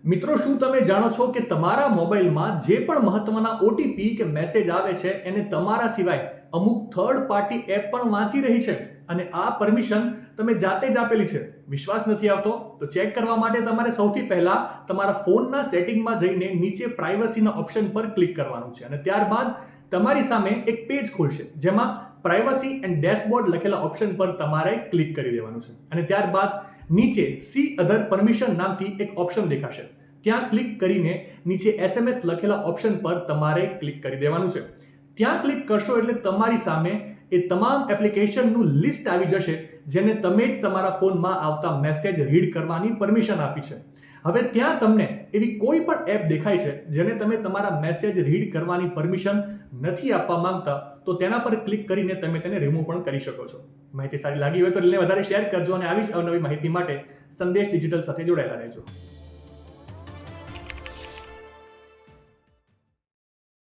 મિત્રો, શું તમે જાણો છો કે તમારા મોબાઈલમાં જે પણ મહત્વના ઓટીપી કે મેસેજ આવે છે એને તમારા સિવાય અમુક થર્ડ પાર્ટી એપ પણ વાંચી રહી છે અને આ પરમિશન તમે જાતે જ આપેલી છે? વિશ્વાસ નથી આવતો? તો ચેક કરવા માટે તમારે સૌથી પહેલા તમારા ફોનના સેટિંગમાં જઈને નીચે પ્રાઇવસીના ઓપ્શન પર ક્લિક કરવાનું છે અને ત્યારબાદ તમારી સામે એક પેજ ખુલશે જેમાં પ્રાઇવસી એન્ડ ડેશબોર્ડ લખેલા ઓપ્શન પર તમારે ક્લિક કરી દેવાનું છે અને ત્યારબાદ નીચે સી અધર પરમિશન નામથી એક ઓપ્શન દેખાશે. ત્યાં ક્લિક કરીને નીચે SMS લખેલા ઓપ્શન પર તમારે ક્લિક કરી દેવાનું છે. ત્યાં ક્લિક કરશો એટલે તમારી સામે એ તમામ એપ્લિકેશનનું લિસ્ટ આવી જશે જેને તમે જ તમારા ફોનમાં આવતા મેસેજ રીડ કરવાની પરમિશન આપી છે. હવે ત્યાં તમને એવી કોઈ પણ એપ દેખાય છે જેને તમે તમારા મેસેજ રીડ કરવાની પરમિશન નથી આપવા માંગતા, તો તેના પર ક્લિક કરીને તમે તેને રિમૂવ પણ કરી શકો છો. માહિતી સારી લાગી હોય તો વધારે શેર કરજો અને આવી જ અવનવી માહિતી માટે સંદેશ ડિજિટલ સાથે જોડાયેલા રહેજો.